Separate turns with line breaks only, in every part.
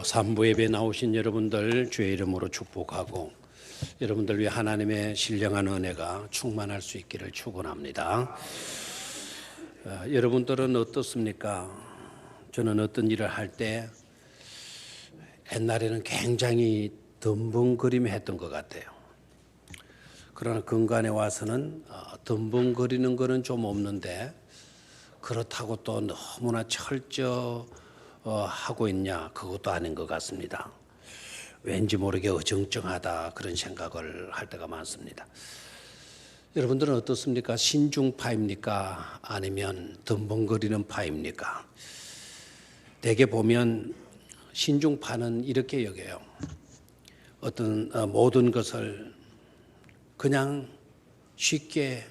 삼부 예배 나오신 여러분들 주의 이름으로 축복하고 여러분들 위해 하나님의 신령한 은혜가 충만할 수 있기를 축원합니다. 여러분들은 어떻습니까? 저는 어떤 일을 할 때 옛날에는 굉장히 덤벙거리며 했던 것 같아요. 그러나 근간에 와서는 덤벙거리는 거는 좀 없는데 그렇다고 또 너무나 하고 있냐? 그것도 아닌 것 같습니다. 왠지 모르게 어정쩡하다 그런 생각을 할 때가 많습니다. 여러분들은 어떻습니까? 신중파입니까? 아니면 덤벙거리는 파입니까? 대개 보면 신중파는 이렇게 여겨요. 어떤 모든 것을 그냥 쉽게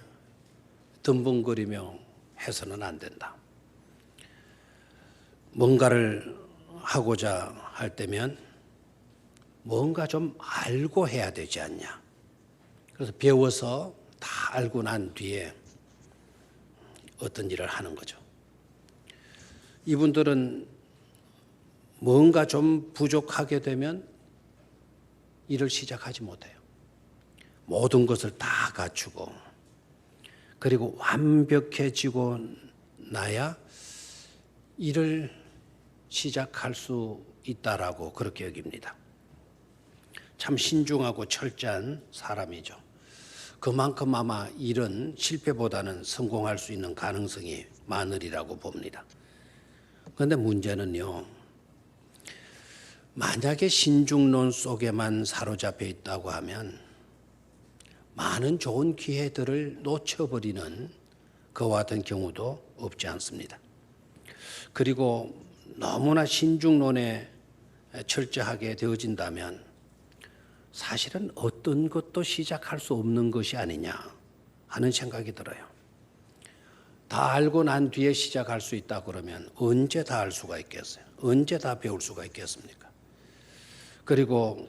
덤벙거리며 해서는 안 된다. 뭔가를 하고자 할 때면 뭔가 좀 알고 해야 되지 않냐. 그래서 배워서 다 알고 난 뒤에 어떤 일을 하는 거죠. 이분들은 뭔가 좀 부족하게 되면 일을 시작하지 못해요. 모든 것을 다 갖추고 그리고 완벽해지고 나야 일을 시작할 수 있다라고 그렇게 여깁니다. 참 신중하고 철저한 사람이죠. 그만큼 아마 일은 실패보다는 성공할 수 있는 가능성이 많으리라고 봅니다. 그런데 문제는요, 만약에 신중론 속에만 사로잡혀 있다고 하면 많은 좋은 기회들을 놓쳐버리는 그와 같은 경우도 없지 않습니다. 그리고 너무나 신중론에 철저하게 되어진다면 사실은 어떤 것도 시작할 수 없는 것이 아니냐 하는 생각이 들어요. 다 알고 난 뒤에 시작할 수 있다 그러면 언제 다 알 수가 있겠어요? 언제 다 배울 수가 있겠습니까? 그리고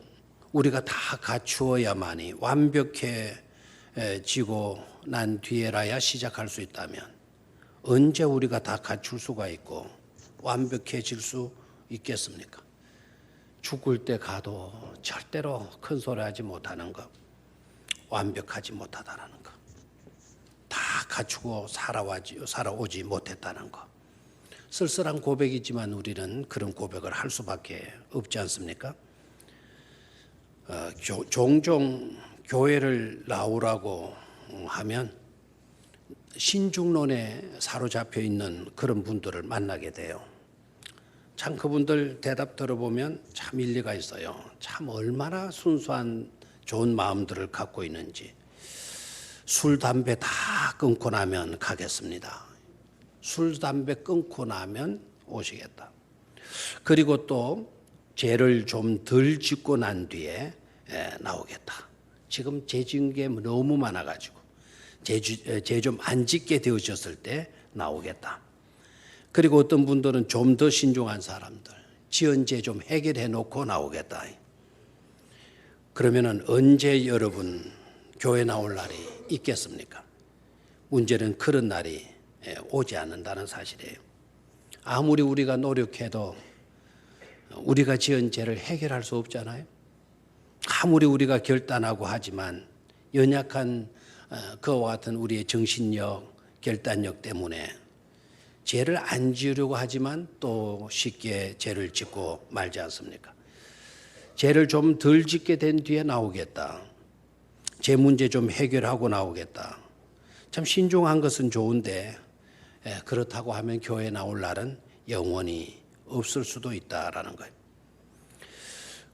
우리가 다 갖추어야만이 완벽해지고 난 뒤에라야 시작할 수 있다면 언제 우리가 다 갖출 수가 있고 완벽해질 수 있겠습니까? 죽을 때 가도 절대로 큰 소리 하지 못하는 것, 완벽하지 못하다는 것, 다 갖추고 살아오지 못했다는 것. 쓸쓸한 고백이지만 우리는 그런 고백을 할 수밖에 없지 않습니까? 종종 교회를 나오라고 하면 신중론에 사로잡혀 있는 그런 분들을 만나게 돼요. 참 그분들 대답 들어보면 참 일리가 있어요. 참 얼마나 순수한 좋은 마음들을 갖고 있는지. 술, 담배 다 끊고 나면 가겠습니다. 술, 담배 끊고 나면 오시겠다. 그리고 또 죄를 좀 덜 짓고 난 뒤에 나오겠다. 지금 죄 지은 게 너무 많아가지고 죄 좀 안 짓게 되어졌을 때 나오겠다. 그리고 어떤 분들은 좀 더 신중한 사람들, 지은 죄 좀 해결해 놓고 나오겠다. 그러면은 언제 여러분 교회 나올 날이 있겠습니까? 문제는 그런 날이 오지 않는다는 사실이에요. 아무리 우리가 노력해도 우리가 지은 죄를 해결할 수 없잖아요. 아무리 우리가 결단하고 하지만 연약한 그와 같은 우리의 정신력, 결단력 때문에 죄를 안 지으려고 하지만 또 쉽게 죄를 짓고 말지 않습니까? 죄를 좀 덜 짓게 된 뒤에 나오겠다. 죄 문제 좀 해결하고 나오겠다. 참 신중한 것은 좋은데 그렇다고 하면 교회 나올 날은 영원히 없을 수도 있다라는 거예요.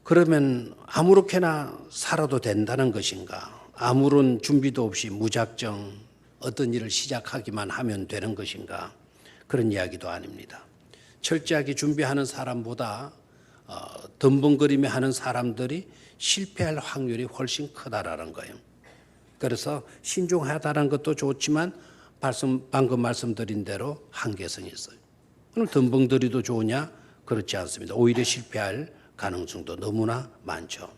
그러면 아무렇게나 살아도 된다는 것인가? 아무런 준비도 없이 무작정 어떤 일을 시작하기만 하면 되는 것인가? 그런 이야기도 아닙니다. 철저하게 준비하는 사람보다 덤벙거리며 하는 사람들이 실패할 확률이 훨씬 크다라는 거예요. 그래서 신중하다는 것도 좋지만 방금 말씀드린 대로 한계성이 있어요. 그럼 덤벙거리도 좋으냐? 그렇지 않습니다. 오히려 실패할 가능성도 너무나 많죠.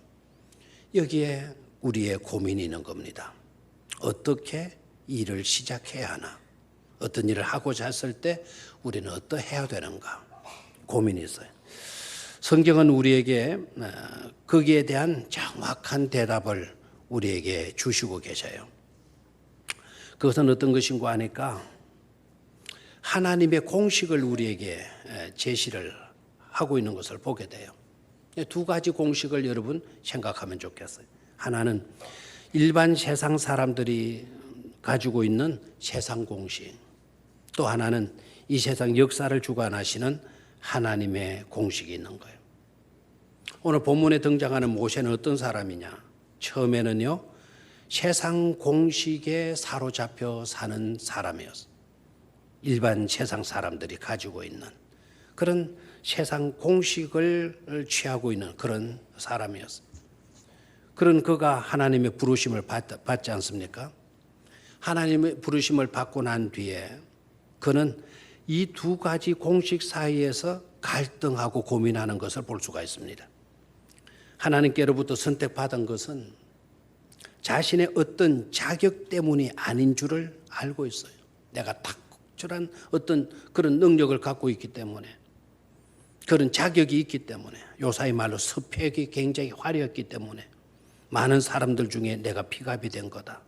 여기에 우리의 고민이 있는 겁니다. 어떻게 일을 시작해야 하나? 어떤 일을 하고자 했을 때 우리는 어떠해야 되는가? 고민이 있어요. 성경은 우리에게 거기에 대한 정확한 대답을 우리에게 주시고 계셔요. 그것은 어떤 것인가 하니까 하나님의 공식을 우리에게 제시를 하고 있는 것을 보게 돼요. 두 가지 공식을 여러분 생각하면 좋겠어요. 하나는 일반 세상 사람들이 가지고 있는 세상 공식, 또 하나는 이 세상 역사를 주관하시는 하나님의 공식이 있는 거예요. 오늘 본문에 등장하는 모세는 어떤 사람이냐? 처음에는요, 세상 공식에 사로잡혀 사는 사람이었어요. 일반 세상 사람들이 가지고 있는 그런 세상 공식을 취하고 있는 그런 사람이었어요. 그런 그가 하나님의 부르심을 받지 않습니까? 하나님의 부르심을 받고 난 뒤에 그는 이 두 가지 공식 사이에서 갈등하고 고민하는 것을 볼 수가 있습니다. 하나님께로부터 선택받은 것은 자신의 어떤 자격 때문이 아닌 줄을 알고 있어요. 내가 특별한 어떤 그런 능력을 갖고 있기 때문에, 그런 자격이 있기 때문에, 요사이 말로 스펙이 굉장히 화려했기 때문에 많은 사람들 중에 내가 피갑이 된 거다.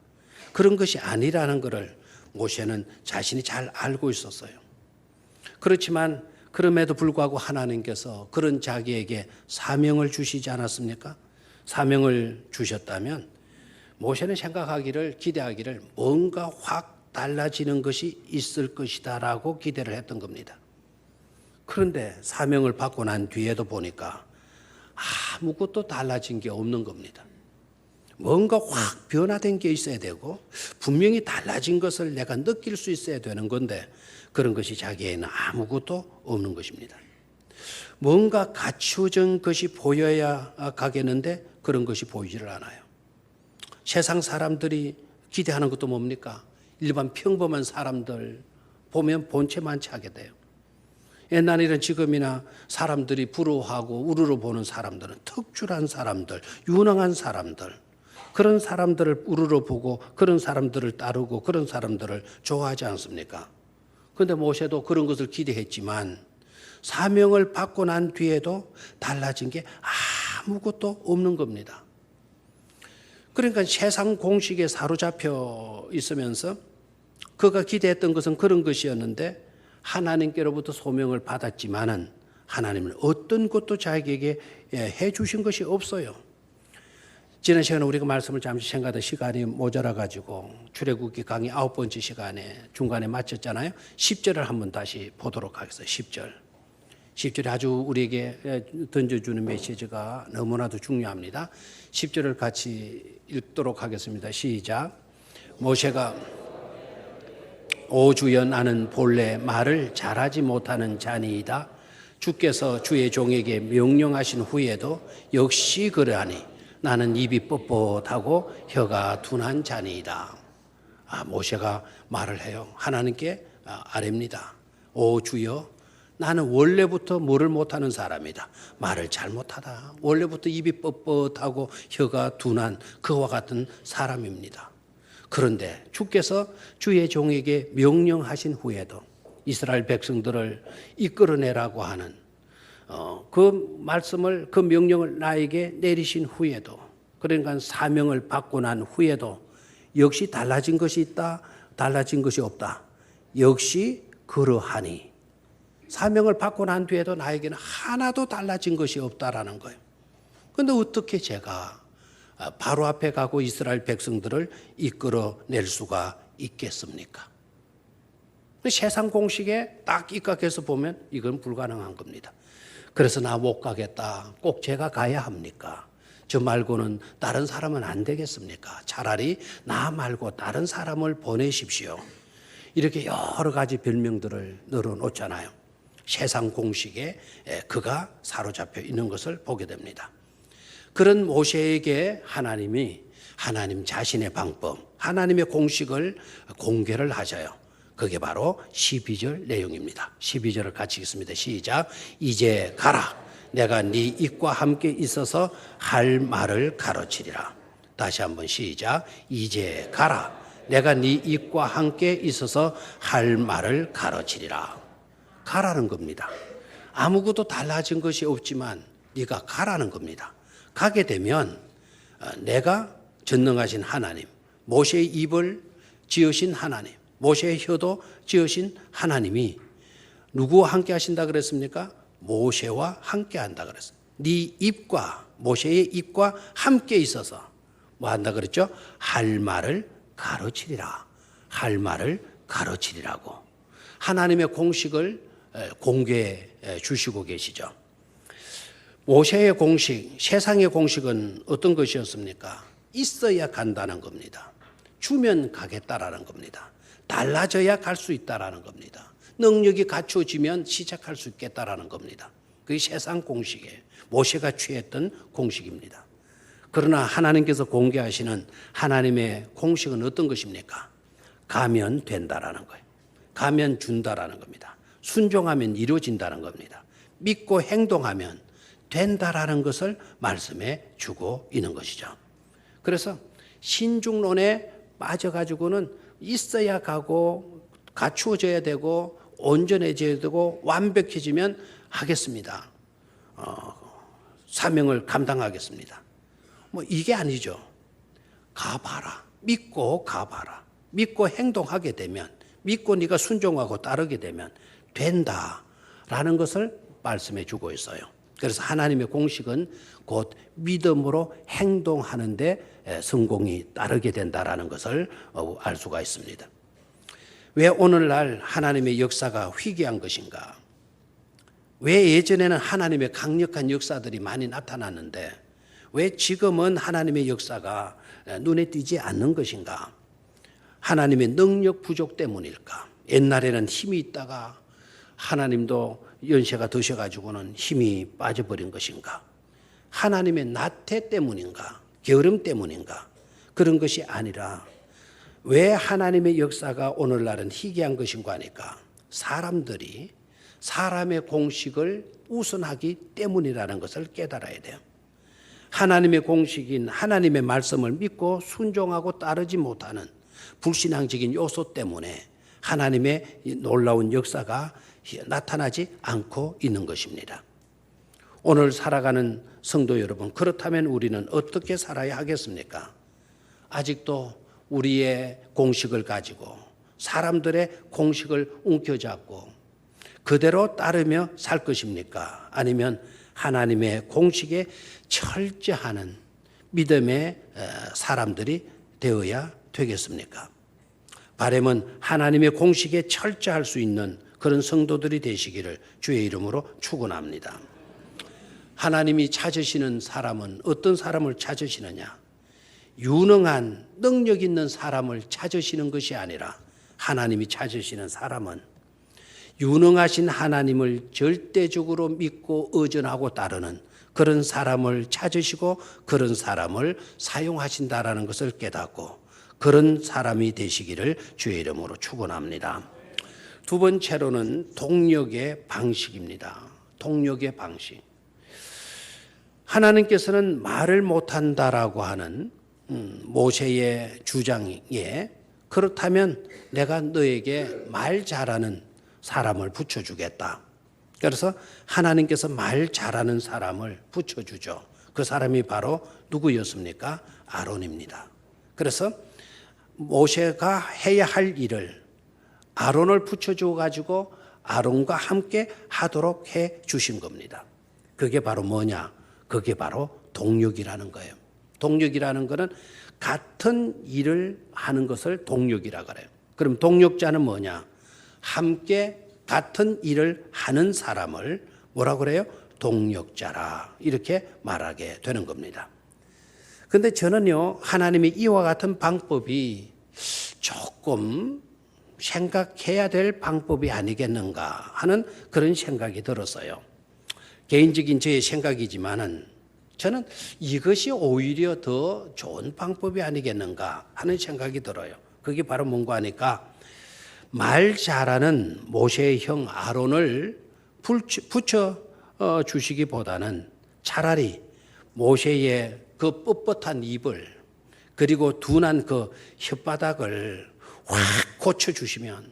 그런 것이 아니라는 것을 모세는 자신이 잘 알고 있었어요. 그렇지만 그럼에도 불구하고 하나님께서 그런 자기에게 사명을 주시지 않았습니까? 사명을 주셨다면 모세는 생각하기를, 기대하기를 뭔가 확 달라지는 것이 있을 것이다라고 기대를 했던 겁니다. 그런데 사명을 받고 난 뒤에도 보니까 아무것도 달라진 게 없는 겁니다. 뭔가 확 변화된 게 있어야 되고 분명히 달라진 것을 내가 느낄 수 있어야 되는 건데 그런 것이 자기에는 아무것도 없는 것입니다. 뭔가 갖추어진 것이 보여야 가겠는데 그런 것이 보이지를 않아요. 세상 사람들이 기대하는 것도 뭡니까? 일반 평범한 사람들 보면 본체만치 하게 돼요. 옛날이나 지금이나 사람들이 부러워하고 우러러 보는 사람들은 특출한 사람들, 유능한 사람들, 그런 사람들을 우러러 보고 그런 사람들을 따르고 그런 사람들을 좋아하지 않습니까? 그런데 모세도 그런 것을 기대했지만 사명을 받고 난 뒤에도 달라진 게 아무것도 없는 겁니다. 그러니까 세상 공식에 사로잡혀 있으면서 그가 기대했던 것은 그런 것이었는데 하나님께로부터 소명을 받았지만은 하나님은 어떤 것도 자기에게 해 주신 것이 없어요. 지난 시간에 우리가 말씀을 잠시 생각하다 시간이 모자라 가지고 출애굽기 강의 9번째 시간에 중간에 마쳤잖아요. 10절을 한번 다시 보도록 하겠습니다. 10절. 10절이 아주 우리에게 던져주는 메시지가 너무나도 중요합니다. 10절을 같이 읽도록 하겠습니다. 시작. 모세가 오 주여 나는 본래 말을 잘하지 못하는 자니이다. 주께서 주의 종에게 명령하신 후에도 역시 그러하니 나는 입이 뻣뻣하고 혀가 둔한 자니이다. 모세가 말을 해요. 하나님께 아뢰입니다. 오 주여 나는 원래부터 뭐를 못하는 사람이다. 말을 잘 못하다. 원래부터 입이 뻣뻣하고 혀가 둔한 그와 같은 사람입니다. 그런데 주께서 주의 종에게 명령하신 후에도 이스라엘 백성들을 이끌어내라고 하는 그 말씀을, 그 명령을 나에게 내리신 후에도, 그러니까 사명을 받고 난 후에도 역시 달라진 것이 있다, 달라진 것이 없다. 역시 그러하니 사명을 받고 난 뒤에도 나에게는 하나도 달라진 것이 없다라는 거예요. 그런데 어떻게 제가 바로 앞에 가고 이스라엘 백성들을 이끌어낼 수가 있겠습니까? 세상 공식에 딱 입각해서 보면 이건 불가능한 겁니다. 그래서 나 못 가겠다. 꼭 제가 가야 합니까? 저 말고는 다른 사람은 안 되겠습니까? 차라리 나 말고 다른 사람을 보내십시오. 이렇게 여러 가지 별명들을 늘어놓잖아요. 세상 공식에 그가 사로잡혀 있는 것을 보게 됩니다. 그런 모세에게 하나님이 하나님 자신의 방법, 하나님의 공식을 공개를 하셔요. 그게 바로 12절 내용입니다. 12절을 같이 읽습니다. 시작. 이제 가라. 내가 네 입과 함께 있어서 할 말을 가르치리라. 다시 한번 시작. 이제 가라. 내가 네 입과 함께 있어서 할 말을 가르치리라. 가라는 겁니다. 아무것도 달라진 것이 없지만 네가 가라는 겁니다. 가게 되면 내가 전능하신 하나님, 모세의 입을 지으신 하나님, 모세의 혀도 지으신 하나님이 누구와 함께 하신다 그랬습니까? 모세와 함께 한다 그랬어요. 네 입과 모세의 입과 함께 있어서 뭐 한다 그랬죠? 할 말을 가르치리라. 할 말을 가르치리라고. 하나님의 공식을 공개해 주시고 계시죠. 모세의 공식, 세상의 공식은 어떤 것이었습니까? 있어야 간다는 겁니다. 주면 가겠다라는 겁니다. 달라져야 갈 수 있다라는 겁니다. 능력이 갖춰지면 시작할 수 있겠다라는 겁니다. 그게 세상 공식이에요. 모세가 취했던 공식입니다. 그러나 하나님께서 공개하시는 하나님의 공식은 어떤 것입니까? 가면 된다라는 거예요. 가면 준다라는 겁니다. 순종하면 이루어진다는 겁니다. 믿고 행동하면 된다라는 것을 말씀해 주고 있는 것이죠. 그래서 신중론에 빠져가지고는 있어야 가고 갖추어져야 되고 온전해져야 되고 완벽해지면 하겠습니다. 사명을 감당하겠습니다. 뭐 이게 아니죠. 가봐라. 믿고 가봐라. 믿고 행동하게 되면, 믿고 네가 순종하고 따르게 되면 된다라는 것을 말씀해 주고 있어요. 그래서 하나님의 공식은 곧 믿음으로 행동하는 데 성공이 따르게 된다라는 것을 알 수가 있습니다. 왜 오늘날 하나님의 역사가 희귀한 것인가? 왜 예전에는 하나님의 강력한 역사들이 많이 나타났는데 왜 지금은 하나님의 역사가 눈에 띄지 않는 것인가? 하나님의 능력 부족 때문일까? 옛날에는 힘이 있다가 하나님도 연세가 드셔가지고는 힘이 빠져버린 것인가? 하나님의 나태 때문인가? 게으름 때문인가? 그런 것이 아니라 왜 하나님의 역사가 오늘날은 희귀한 것인가 하니까 사람들이 사람의 공식을 우선하기 때문이라는 것을 깨달아야 돼요. 하나님의 공식인 하나님의 말씀을 믿고 순종하고 따르지 못하는 불신앙적인 요소 때문에 하나님의 놀라운 역사가 나타나지 않고 있는 것입니다. 오늘 살아가는 성도 여러분, 그렇다면 우리는 어떻게 살아야 하겠습니까? 아직도 우리의 공식을 가지고 사람들의 공식을 움켜잡고 그대로 따르며 살 것입니까? 아니면 하나님의 공식에 철저하는 믿음의 사람들이 되어야 되겠습니까? 바람은 하나님의 공식에 철저할 수 있는 그런 성도들이 되시기를 주의 이름으로 축원합니다. 하나님이 찾으시는 사람은 어떤 사람을 찾으시느냐? 유능한 능력 있는 사람을 찾으시는 것이 아니라 하나님이 찾으시는 사람은 유능하신 하나님을 절대적으로 믿고 의존하고 따르는 그런 사람을 찾으시고 그런 사람을 사용하신다라는 것을 깨닫고 그런 사람이 되시기를 주의 이름으로 축원합니다. 두 번째로는 동력의 방식입니다. 동력의 방식. 하나님께서는 말을 못한다라고 하는 모세의 주장에 그렇다면 내가 너에게 말 잘하는 사람을 붙여주겠다. 그래서 하나님께서 말 잘하는 사람을 붙여주죠. 그 사람이 바로 누구였습니까? 아론입니다. 그래서 모세가 해야 할 일을 아론을 붙여줘 가지고 아론과 함께 하도록 해 주신 겁니다. 그게 바로 뭐냐? 그게 바로 동력이라는 거예요. 동력이라는 것은 같은 일을 하는 것을 동력이라 그래요. 그럼 동력자는 뭐냐? 함께 같은 일을 하는 사람을 뭐라 그래요? 동력자라 이렇게 말하게 되는 겁니다. 그런데 저는요, 하나님의 이와 같은 방법이 조금 생각해야 될 방법이 아니겠는가 하는 그런 생각이 들었어요. 개인적인 저의 생각이지만은 저는 이것이 오히려 더 좋은 방법이 아니겠는가 하는 생각이 들어요. 그게 바로 뭔가 하니까 말 잘하는 모세의 형 아론을 붙여 주시기보다는 차라리 모세의 그 뻣뻣한 입을 그리고 둔한 그 혓바닥을 확 고쳐주시면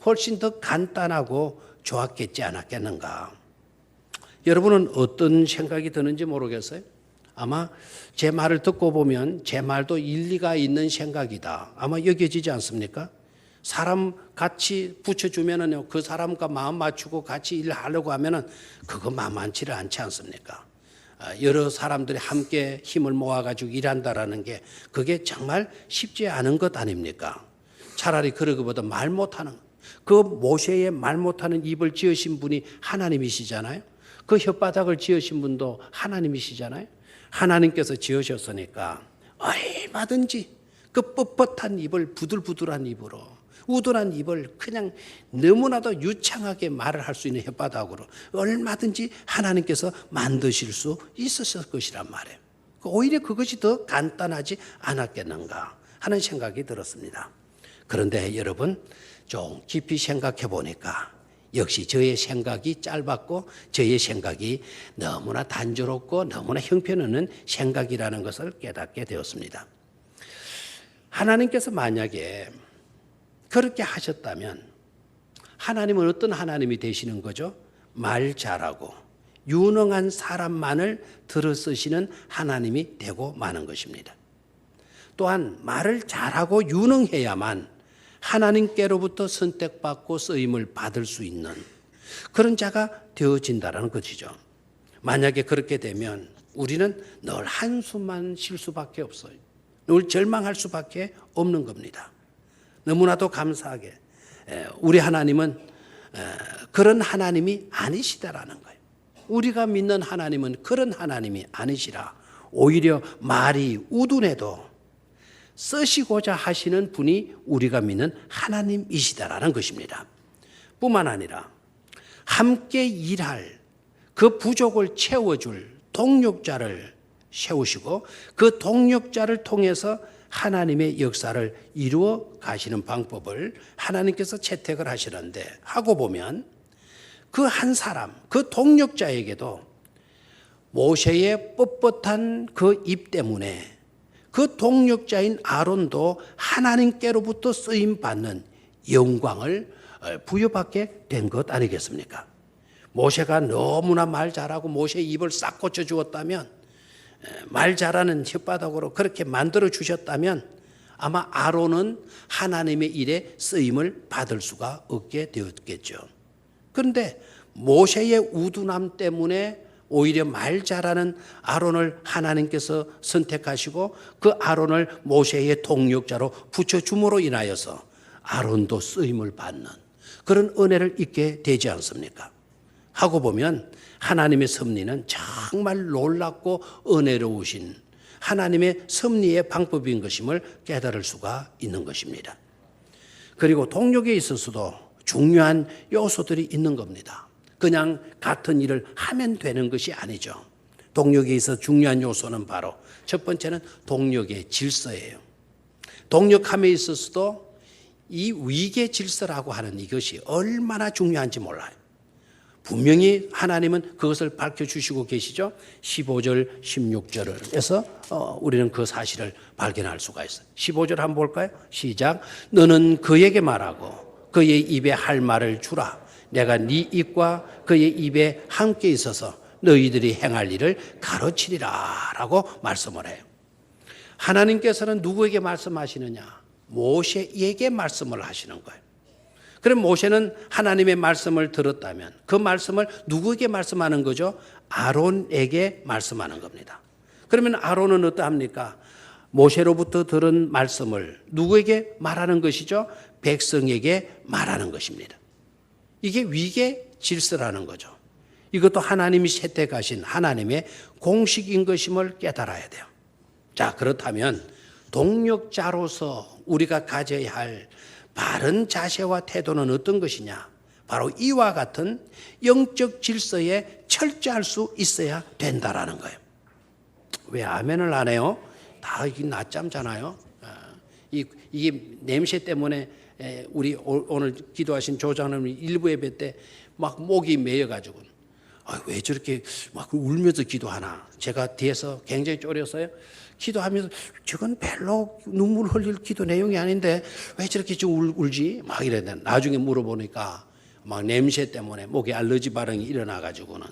훨씬 더 간단하고 좋았겠지 않았겠는가. 여러분은 어떤 생각이 드는지 모르겠어요. 아마 제 말을 듣고 보면 제 말도 일리가 있는 생각이다. 아마 여겨지지 않습니까? 사람 같이 붙여주면은요, 그 사람과 마음 맞추고 같이 일하려고 하면은 그거 만만치를 않지 않습니까? 여러 사람들이 함께 힘을 모아가지고 일한다라는 게 그게 정말 쉽지 않은 것 아닙니까? 차라리 그러기보다 말 못하는, 그 모세의 말 못하는 입을 지으신 분이 하나님이시잖아요. 그 혓바닥을 지으신 분도 하나님이시잖아요. 하나님께서 지으셨으니까 얼마든지 그 뻣뻣한 입을 부들부들한 입으로, 우둔한 입을 그냥 너무나도 유창하게 말을 할 수 있는 혓바닥으로 얼마든지 하나님께서 만드실 수 있었을 것이란 말이에요. 오히려 그것이 더 간단하지 않았겠는가 하는 생각이 들었습니다. 그런데 여러분, 좀 깊이 생각해 보니까 역시 저의 생각이 짧았고 저의 생각이 너무나 단조롭고 너무나 형편없는 생각이라는 것을 깨닫게 되었습니다. 하나님께서 만약에 그렇게 하셨다면 하나님은 어떤 하나님이 되시는 거죠? 말 잘하고 유능한 사람만을 들어쓰시는 하나님이 되고 마는 것입니다. 또한 말을 잘하고 유능해야만 하나님께로부터 선택받고 쓰임을 받을 수 있는 그런 자가 되어진다는 것이죠. 만약에 그렇게 되면 우리는 늘 한숨만 쉴 수밖에 없어요. 늘 절망할 수밖에 없는 겁니다. 너무나도 감사하게 우리 하나님은 그런 하나님이 아니시다라는 거예요. 우리가 믿는 하나님은 그런 하나님이 아니시라. 오히려 말이 우둔해도 쓰시고자 하시는 분이 우리가 믿는 하나님이시다라는 것입니다. 뿐만 아니라 함께 일할 그 부족을 채워줄 동력자를 세우시고 그 동력자를 통해서 하나님의 역사를 이루어 가시는 방법을 하나님께서 채택을 하시는데, 하고 보면 그 한 사람, 그 동력자에게도 모세의 뻣뻣한 그 입 때문에 그 동력자인 아론도 하나님께로부터 쓰임받는 영광을 부여받게 된 것 아니겠습니까? 모세가 너무나 말 잘하고 모세의 입을 싹 고쳐 주었다면, 말 잘하는 혓바닥으로 그렇게 만들어 주셨다면 아마 아론은 하나님의 일에 쓰임을 받을 수가 없게 되었겠죠. 그런데 모세의 우둔함 때문에 오히려 말 잘하는 아론을 하나님께서 선택하시고 그 아론을 모세의 동력자로 붙여줌으로 인하여서 아론도 쓰임을 받는 그런 은혜를 입게 되지 않습니까? 하고 보면 하나님의 섭리는 정말 놀랍고 은혜로우신 하나님의 섭리의 방법인 것임을 깨달을 수가 있는 것입니다. 그리고 동력에 있어서도 중요한 요소들이 있는 겁니다. 그냥 같은 일을 하면 되는 것이 아니죠. 동력에 있어 중요한 요소는 바로 첫 번째는 동력의 질서예요. 동력함에 있어서도 이 위계 질서라고 하는 이것이 얼마나 중요한지 몰라요. 분명히 하나님은 그것을 밝혀주시고 계시죠. 15절, 16절에서 우리는 그 사실을 발견할 수가 있어요. 15절 한번 볼까요? 시작. 너는 그에게 말하고 그의 입에 할 말을 주라. 내가 네 입과 그의 입에 함께 있어서 너희들이 행할 일을 가르치리라 라고 말씀을 해요. 하나님께서는 누구에게 말씀하시느냐? 모세에게 말씀을 하시는 거예요. 그럼 모세는 하나님의 말씀을 들었다면 그 말씀을 누구에게 말씀하는 거죠? 아론에게 말씀하는 겁니다. 그러면 아론은 어떠합니까? 모세로부터 들은 말씀을 누구에게 말하는 것이죠? 백성에게 말하는 것입니다. 이게 위계 질서라는 거죠. 이것도 하나님이 채택하신 하나님의 공식인 것임을 깨달아야 돼요. 자, 그렇다면 동력자로서 우리가 가져야 할 바른 자세와 태도는 어떤 것이냐? 바로 이와 같은 영적 질서에 철저할 수 있어야 된다라는 거예요. 왜 아멘을 안 해요? 다 이게 낮잠잖아요. 이게 냄새 때문에 우리 오늘 기도하신 조장님 일부 예배 때 막 목이 메여가지고 왜 저렇게 막 울면서 기도하나? 제가 뒤에서 굉장히 쫄였어요. 기도하면서 저건 별로 눈물 흘릴 기도 내용이 아닌데 왜 저렇게 좀 울지? 막 이랬는데 나중에 물어보니까 막 냄새 때문에 목에 알러지 반응이 일어나가지고는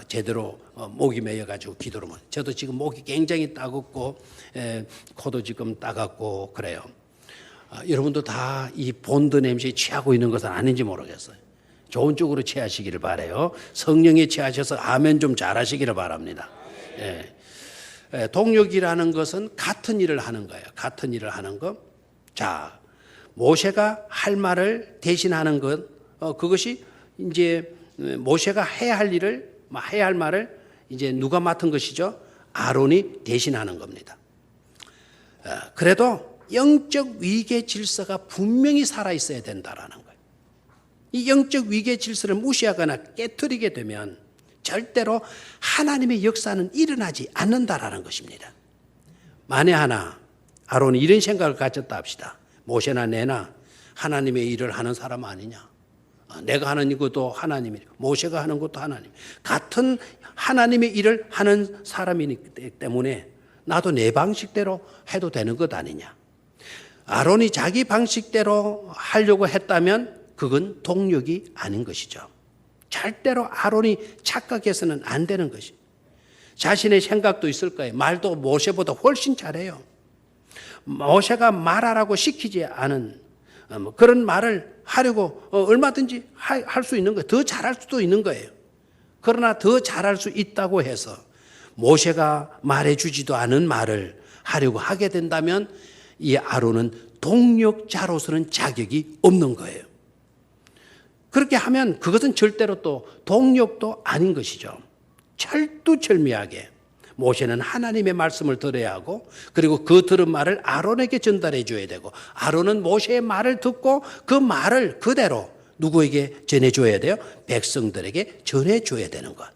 제대로 목이 메여가지고 기도를 못. 저도 지금 목이 굉장히 따갑고 코도 지금 따갑고 그래요. 여러분도 다 이 본드 냄새에 취하고 있는 것은 아닌지 모르겠어요. 좋은 쪽으로 취하시기를 바라요. 성령에 취하셔서 아멘 좀 잘하시기를 바랍니다. 동력이라는 것은 같은 일을 하는 거예요. 같은 일을 하는 것. 자, 모세가 할 말을 대신하는 것, 그것이 이제 모세가 해야 할 말을 이제 누가 맡은 것이죠? 아론이 대신하는 겁니다. 그래도 영적 위계 질서가 분명히 살아 있어야 된다라는 거예요. 이 영적 위계 질서를 무시하거나 깨트리게 되면 절대로 하나님의 역사는 일어나지 않는다라는 것입니다. 만에 하나 아론이 이런 생각을 가졌다 합시다. 모세나 내나 하나님의 일을 하는 사람 아니냐. 내가 하는 것도 하나님이고 모세가 하는 것도 하나님. 같은 하나님의 일을 하는 사람이기 때문에 나도 내 방식대로 해도 되는 것 아니냐. 아론이 자기 방식대로 하려고 했다면 그건 동력이 아닌 것이죠. 절대로 아론이 착각해서는 안 되는 것이. 자신의 생각도 있을 거예요. 말도 모세보다 훨씬 잘해요. 모세가 말하라고 시키지 않은 그런 말을 하려고 얼마든지 할 수 있는 거예요. 더 잘할 수도 있는 거예요. 그러나 더 잘할 수 있다고 해서 모세가 말해주지도 않은 말을 하려고 하게 된다면 이 아론은 동력자로서는 자격이 없는 거예요. 그렇게 하면 그것은 절대로 또 동력도 아닌 것이죠. 철두철미하게 모세는 하나님의 말씀을 들어야 하고 그리고 그 들은 말을 아론에게 전달해 줘야 되고 아론은 모세의 말을 듣고 그 말을 그대로 누구에게 전해줘야 돼요? 백성들에게 전해줘야 되는 것.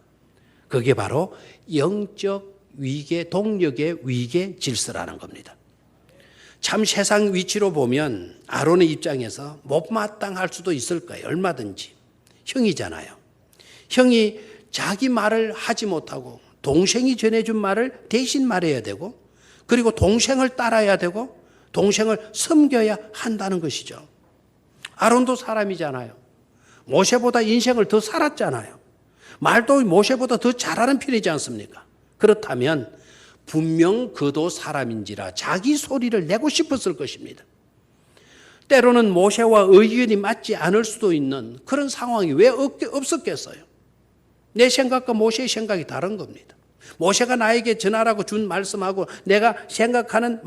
그게 바로 영적 위계, 동력의 위계 질서라는 겁니다. 참 세상 위치로 보면 아론의 입장에서 못마땅할 수도 있을 거예요. 얼마든지. 형이잖아요. 형이 자기 말을 하지 못하고 동생이 전해준 말을 대신 말해야 되고 그리고 동생을 따라야 되고 동생을 섬겨야 한다는 것이죠. 아론도 사람이잖아요. 모세보다 인생을 더 살았잖아요. 말도 모세보다 더 잘하는 편이지 않습니까? 그렇다면 분명 그도 사람인지라 자기 소리를 내고 싶었을 것입니다. 때로는 모세와 의견이 맞지 않을 수도 있는 그런 상황이 왜 없었겠어요? 내 생각과 모세의 생각이 다른 겁니다. 모세가 나에게 전하라고 준 말씀하고 내가 생각하는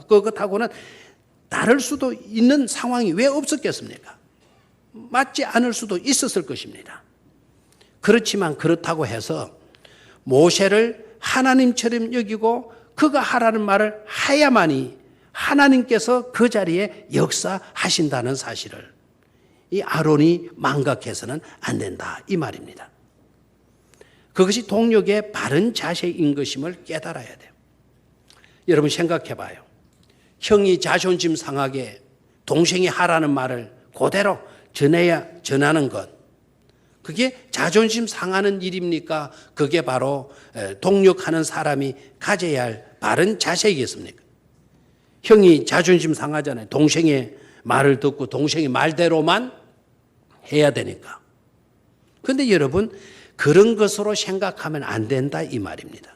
그것하고는 다를 수도 있는 상황이 왜 없었겠습니까? 맞지 않을 수도 있었을 것입니다. 그렇지만 그렇다고 해서 모세를 하나님처럼 여기고 그가 하라는 말을 해야만이 하나님께서 그 자리에 역사하신다는 사실을 이 아론이 망각해서는 안 된다 이 말입니다. 그것이 동력의 바른 자세인 것임을 깨달아야 돼요. 여러분 생각해 봐요. 형이 자존심 상하게 동생이 하라는 말을 그대로 전하는 것. 그게 자존심 상하는 일입니까? 그게 바로 동력하는 사람이 가져야 할 바른 자세이겠습니까? 형이 자존심 상하잖아요. 동생의 말을 듣고 동생의 말대로만 해야 되니까. 그런데 여러분 그런 것으로 생각하면 안 된다 이 말입니다.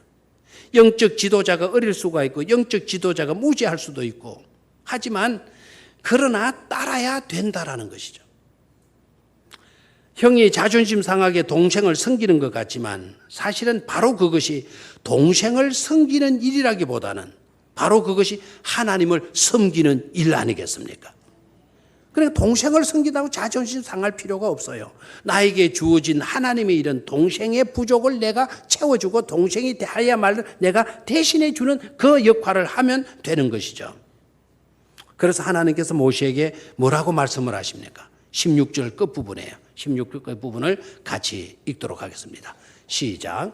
영적 지도자가 어릴 수가 있고 영적 지도자가 무지할 수도 있고 하지만 그러나 따라야 된다라는 것이죠. 형이 자존심 상하게 동생을 섬기는 것 같지만 사실은 바로 그것이 동생을 섬기는 일이라기보다는 바로 그것이 하나님을 섬기는 일 아니겠습니까? 그러니까 동생을 섬긴다고 자존심 상할 필요가 없어요. 나에게 주어진 하나님의 일은 동생의 부족을 내가 채워주고 동생이 해야말로 내가 대신해 주는 그 역할을 하면 되는 것이죠. 그래서 하나님께서 모세에게 뭐라고 말씀을 하십니까? 16절 끝부분이에요. 16절 끝부분을 같이 읽도록 하겠습니다. 시작.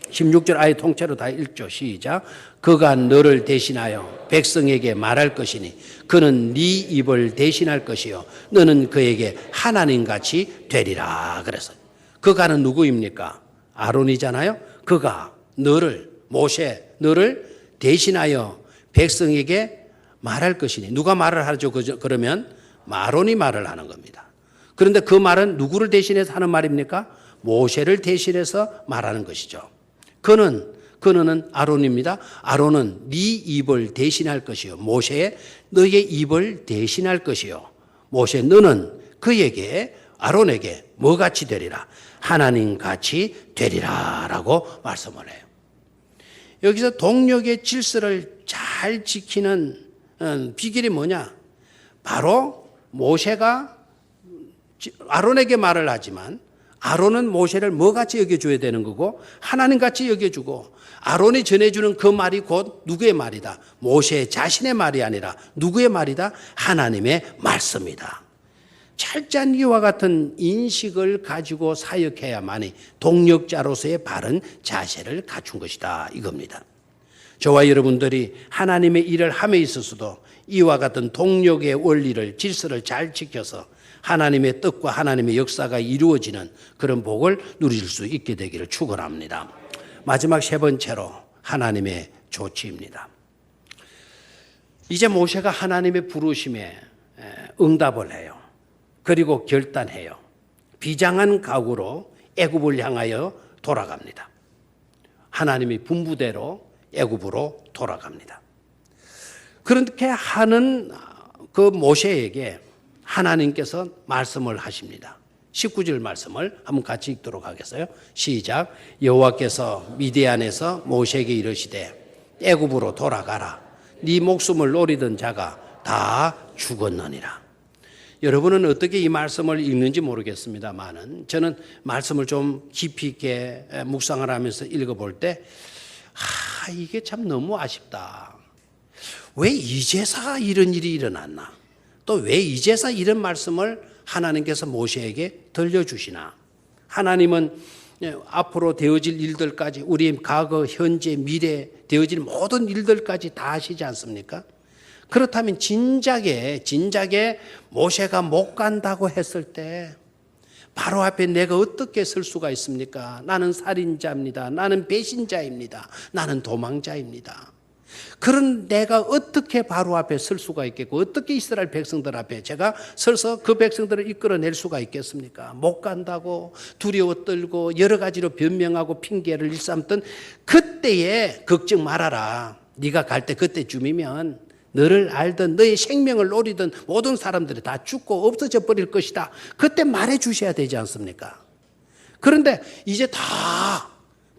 16절 아예 통째로 다 읽죠. 시작. 그가 너를 대신하여 백성에게 말할 것이니 그는 네 입을 대신할 것이요 너는 그에게 하나님같이 되리라 그랬어요. 그가는 누구입니까? 아론이잖아요. 그가 너를 모세 너를 대신하여 백성에게 말할 것이니 누가 말을 하죠? 그러면 아론이 말을 하는 겁니다. 그런데 그 말은 누구를 대신해서 하는 말입니까? 모세를 대신해서 말하는 것이죠. 그는 아론입니다. 아론은 네 입을 대신할 것이요. 모세의 너의 입을 대신할 것이요. 모세 너는 그에게 아론에게 뭐같이 되리라? 하나님같이 되리라 라고 말씀을 해요. 여기서 동력의 질서를 잘 지키는 비결이 뭐냐? 바로 모세가 아론에게 말을 하지만 아론은 모세를 뭐같이 여겨줘야 되는 거고 하나님같이 여겨주고 아론이 전해주는 그 말이 곧 누구의 말이다? 모세 자신의 말이 아니라 누구의 말이다? 하나님의 말씀이다. 철저한 이와 같은 인식을 가지고 사역해야만이 동력자로서의 바른 자세를 갖춘 것이다 이겁니다. 저와 여러분들이 하나님의 일을 함에 있어서도 이와 같은 동력의 원리를 질서를 잘 지켜서 하나님의 뜻과 하나님의 역사가 이루어지는 그런 복을 누릴 수 있게 되기를 축원합니다. 마지막 세 번째로 하나님의 조치입니다. 이제 모세가 하나님의 부르심에 응답을 해요. 그리고 결단해요. 비장한 각오로 애굽을 향하여 돌아갑니다. 하나님의 분부대로 애굽으로 돌아갑니다. 그렇게 하는 그 모세에게 하나님께서 말씀을 하십니다. 19절 말씀을 한번 같이 읽도록 하겠어요. 시작. 여호와께서 미디안에서 모세에게 이르시되 애굽으로 돌아가라. 네 목숨을 노리던 자가 다 죽었느니라. 여러분은 어떻게 이 말씀을 읽는지 모르겠습니다만은 저는 말씀을 좀 깊이 있게 묵상을 하면서 읽어볼 때 이게 참 너무 아쉽다. 왜 이제서 이런 일이 일어났나? 또 왜 이제서 이런 말씀을 하나님께서 모세에게 들려주시나? 하나님은 앞으로 되어질 일들까지 우리의 과거, 현재, 미래 되어질 모든 일들까지 다 아시지 않습니까? 그렇다면 진작에 모세가 못 간다고 했을 때 바로 앞에 내가 어떻게 설 수가 있습니까? 나는 살인자입니다. 나는 배신자입니다. 나는 도망자입니다. 그런 내가 어떻게 바로 앞에 설 수가 있겠고 어떻게 이스라엘 백성들 앞에 제가 서서 그 백성들을 이끌어낼 수가 있겠습니까? 못 간다고 두려워 떨고 여러 가지로 변명하고 핑계를 일삼던 그때에 걱정 말아라. 네가 갈 때 그때쯤이면 너를 알던 너의 생명을 노리던 모든 사람들이 다 죽고 없어져 버릴 것이다. 그때 말해 주셔야 되지 않습니까? 그런데 이제 다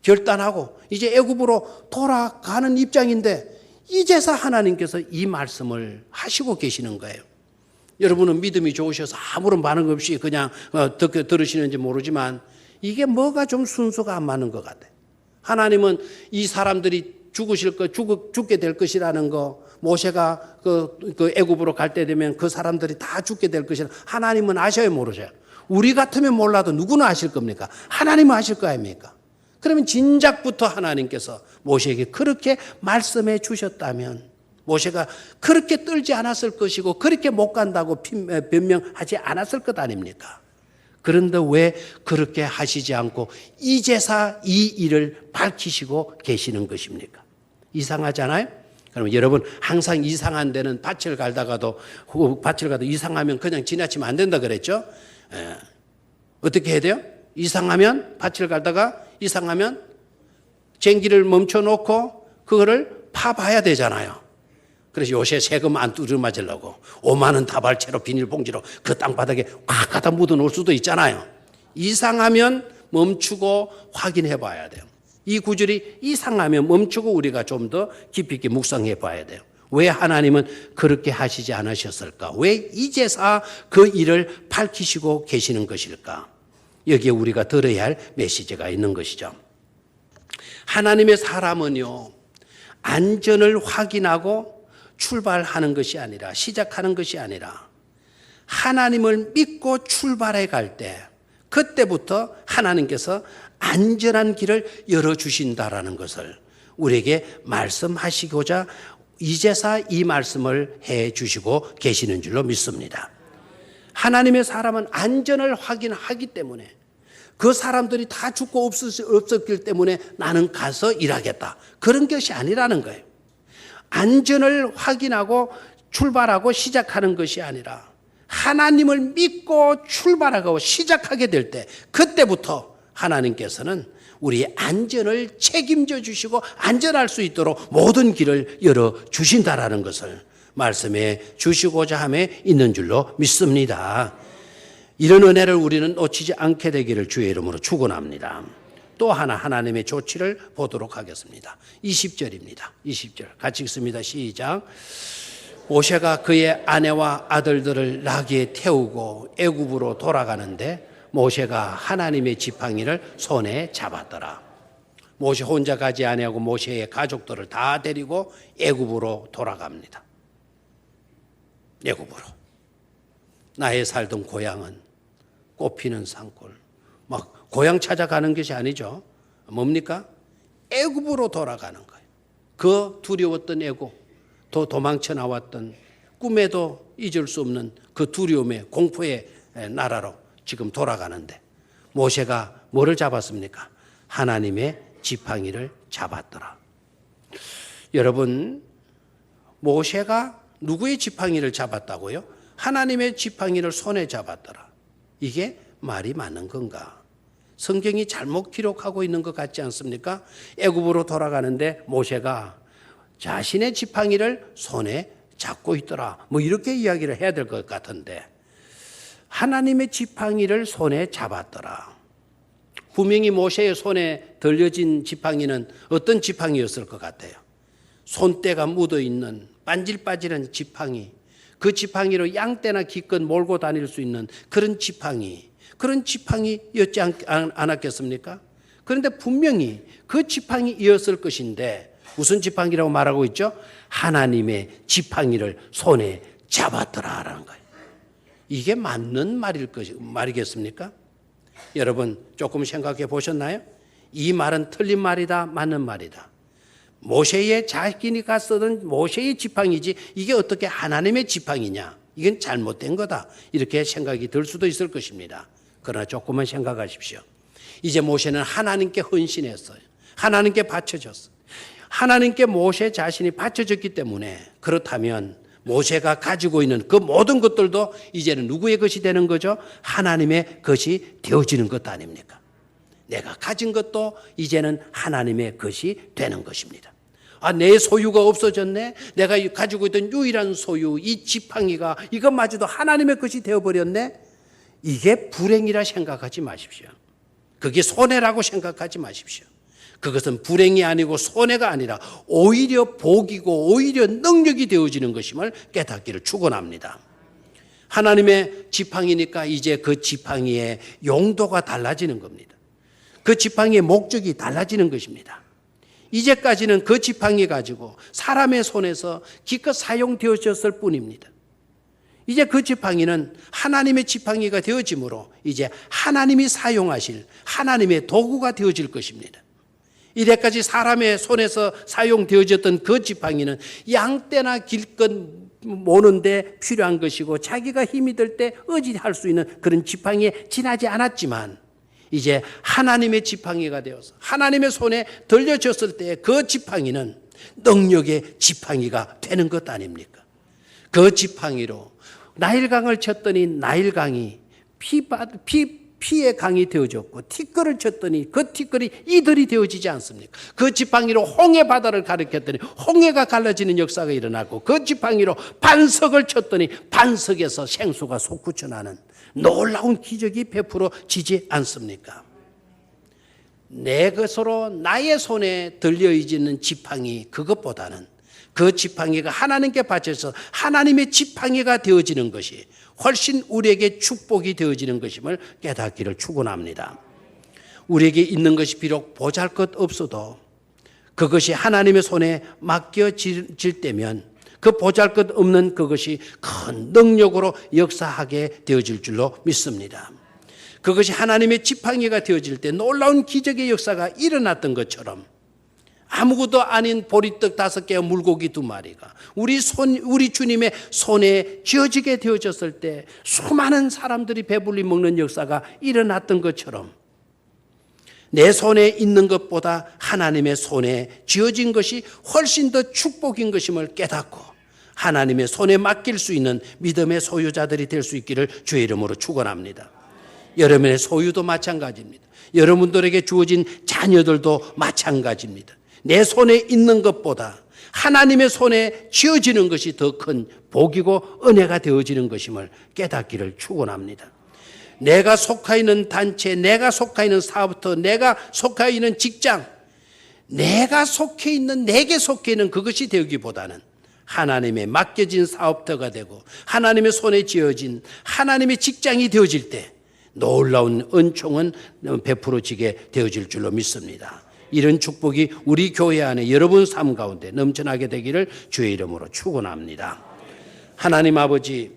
결단하고 이제 애굽으로 돌아가는 입장인데 이제서 하나님께서 이 말씀을 하시고 계시는 거예요. 여러분은 믿음이 좋으셔서 아무런 반응 없이 그냥 들으시는지 모르지만 이게 뭐가 좀 순서가 안 맞는 것 같아요. 하나님은 이 사람들이 죽게 될 것이라는 거, 모세가 그 애굽으로 갈 때 되면 그 사람들이 다 죽게 될 것이라 하나님은 아셔요, 모르셔요? 우리 같으면 몰라도 누구는 아실 겁니까? 하나님은 아실 거 아닙니까? 그러면 진작부터 하나님께서 모세에게 그렇게 말씀해 주셨다면 모세가 그렇게 떨지 않았을 것이고 그렇게 못 간다고 변명하지 않았을 것 아닙니까? 그런데 왜 그렇게 하시지 않고 이제서 이 일을 밝히시고 계시는 것입니까? 이상하잖아요? 그러면 여러분 항상 이상한 데는 밭을 가도 이상하면 그냥 지나치면 안 된다 그랬죠? 어떻게 해야 돼요? 이상하면 밭을 가다가 이상하면 쟁기를 멈춰놓고 그거를 파봐야 되잖아요. 그래서 요새 세금 안 두루맞으려고 5만 원 다발채로 비닐봉지로 그 땅바닥에 꽉 갖다 묻어놓을 수도 있잖아요. 이상하면 멈추고 확인해 봐야 돼요. 이 구절이 이상하면 멈추고 우리가 좀 더 깊이 있게 묵상해 봐야 돼요. 왜 하나님은 그렇게 하시지 않으셨을까? 왜 이제서 그 일을 밝히시고 계시는 것일까? 여기에 우리가 들어야 할 메시지가 있는 것이죠. 하나님의 사람은요, 안전을 확인하고 출발하는 것이 아니라, 시작하는 것이 아니라 하나님을 믿고 출발해 갈 때 그때부터 하나님께서 안전한 길을 열어주신다라는 것을 우리에게 말씀하시고자 이제서 이 말씀을 해 주시고 계시는 줄로 믿습니다. 하나님의 사람은 안전을 확인하기 때문에 그 사람들이 다 죽고 없었기 때문에 나는 가서 일하겠다. 그런 것이 아니라는 거예요. 안전을 확인하고 출발하고 시작하는 것이 아니라 하나님을 믿고 출발하고 시작하게 될 때 그때부터 하나님께서는 우리의 안전을 책임져 주시고 안전할 수 있도록 모든 길을 열어 주신다라는 것을 말씀해 주시고자 함에 있는 줄로 믿습니다. 이런 은혜를 우리는 놓치지 않게 되기를 주의 이름으로 축원합니다. 또 하나 하나님의 조치를 보도록 하겠습니다. 20절입니다. 20절 같이 읽습니다. 시작. 모세가 그의 아내와 아들들을 나귀에 태우고 애굽으로 돌아가는데 모세가 하나님의 지팡이를 손에 잡았더라. 모세 혼자 가지 아니하고 모세의 가족들을 다 데리고 애굽으로 돌아갑니다. 애굽으로. 나의 살던 고향은 꽃피는 산골. 막 고향 찾아가는 것이 아니죠. 뭡니까? 애굽으로 돌아가는 거예요. 그 두려웠던 애굽, 또 도망쳐 나왔던 꿈에도 잊을 수 없는 그 두려움의 공포의 나라로 지금 돌아가는데 모세가 뭐를 잡았습니까? 하나님의 지팡이를 잡았더라. 여러분, 모세가 누구의 지팡이를 잡았다고요? 하나님의 지팡이를 손에 잡았더라. 이게 말이 맞는 건가? 성경이 잘못 기록하고 있는 것 같지 않습니까? 애굽으로 돌아가는데 모세가 자신의 지팡이를 손에 잡고 있더라. 뭐 이렇게 이야기를 해야 될 것 같은데 하나님의 지팡이를 손에 잡았더라. 분명히 모세의 손에 들려진 지팡이는 어떤 지팡이였을 것 같아요? 손때가 묻어있는 반질반질한 지팡이, 그 지팡이로 양떼나 기껏 몰고 다닐 수 있는 그런 지팡이였지 않았겠습니까? 그런데 분명히 그 지팡이였을 것인데 무슨 지팡이라고 말하고 있죠? 하나님의 지팡이를 손에 잡았더라라는 거예요. 이게 맞는 말이겠습니까? 여러분 조금 생각해 보셨나요? 이 말은 틀린 말이다, 맞는 말이다. 모세의 자기가 쓰던 모세의 지팡이지 이게 어떻게 하나님의 지팡이냐? 이건 잘못된 거다. 이렇게 생각이 들 수도 있을 것입니다. 그러나 조금만 생각하십시오. 이제 모세는 하나님께 헌신했어요. 하나님께 바쳐졌어요. 하나님께 모세 자신이 바쳐졌기 때문에 그렇다면 모세가 가지고 있는 그 모든 것들도 이제는 누구의 것이 되는 거죠? 하나님의 것이 되어지는 것 아닙니까? 내가 가진 것도 이제는 하나님의 것이 되는 것입니다. 아, 내 소유가 없어졌네? 내가 가지고 있던 유일한 소유, 이 지팡이가 이것마저도 하나님의 것이 되어버렸네? 이게 불행이라 생각하지 마십시오. 그게 손해라고 생각하지 마십시오. 그것은 불행이 아니고 손해가 아니라 오히려 복이고 오히려 능력이 되어지는 것임을 깨닫기를 축원합니다. 하나님의 지팡이니까 이제 그 지팡이의 용도가 달라지는 겁니다. 그 지팡이의 목적이 달라지는 것입니다. 이제까지는 그 지팡이 가지고 사람의 손에서 기껏 사용되어졌을 뿐입니다. 이제 그 지팡이는 하나님의 지팡이가 되어지므로 이제 하나님이 사용하실 하나님의 도구가 되어질 것입니다. 이래까지 사람의 손에서 사용되어졌던 그 지팡이는 양떼나 길것 모는데 필요한 것이고 자기가 힘이 들 때 의지할 수 있는 그런 지팡이에 지나지 않았지만 이제 하나님의 지팡이가 되어서 하나님의 손에 들려졌을 때 그 지팡이는 능력의 지팡이가 되는 것 아닙니까? 그 지팡이로 나일강을 쳤더니 나일강이 피의 강이 되어졌고 티끌을 쳤더니 그 티끌이 이들이 되어지지 않습니까? 그 지팡이로 홍해 바다를 가리켰더니 홍해가 갈라지는 역사가 일어났고 그 지팡이로 반석을 쳤더니 반석에서 생수가 솟구쳐 나는 놀라운 기적이 베풀어지지 않습니까? 내 것으로 나의 손에 들려지는 지팡이 그것보다는 그 지팡이가 하나님께 바쳐서 하나님의 지팡이가 되어지는 것이 훨씬 우리에게 축복이 되어지는 것임을 깨닫기를 축원합니다. 우리에게 있는 것이 비록 보잘것 없어도 그것이 하나님의 손에 맡겨질 때면 그 보잘것 없는 그것이 큰 능력으로 역사하게 되어질 줄로 믿습니다. 그것이 하나님의 지팡이가 되어질 때 놀라운 기적의 역사가 일어났던 것처럼 아무것도 아닌 보리떡 5개와 물고기 2마리가 우리 주님의 손에 쥐어지게 되어졌을 때 수많은 사람들이 배불리 먹는 역사가 일어났던 것처럼 내 손에 있는 것보다 하나님의 손에 쥐어진 것이 훨씬 더 축복인 것임을 깨닫고 하나님의 손에 맡길 수 있는 믿음의 소유자들이 될 수 있기를 주의 이름으로 축원합니다. 여러분의 소유도 마찬가지입니다. 여러분들에게 주어진 자녀들도 마찬가지입니다. 내 손에 있는 것보다 하나님의 손에 쥐어지는 것이 더 큰 복이고 은혜가 되어지는 것임을 깨닫기를 축원합니다. 내가 속하 있는 단체, 내가 속하 있는 사업터, 내가 속하 있는 직장, 내가 속해 있는, 내게 속해 있는 그것이 되기보다는 하나님의 맡겨진 사업터가 되고 하나님의 손에 쥐어진 하나님의 직장이 되어질 때 놀라운 은총은 베풀어지게 되어질 줄로 믿습니다. 이런 축복이 우리 교회 안에 여러분 삶 가운데 넘쳐나게 되기를 주의 이름으로 축원합니다. 하나님 아버지,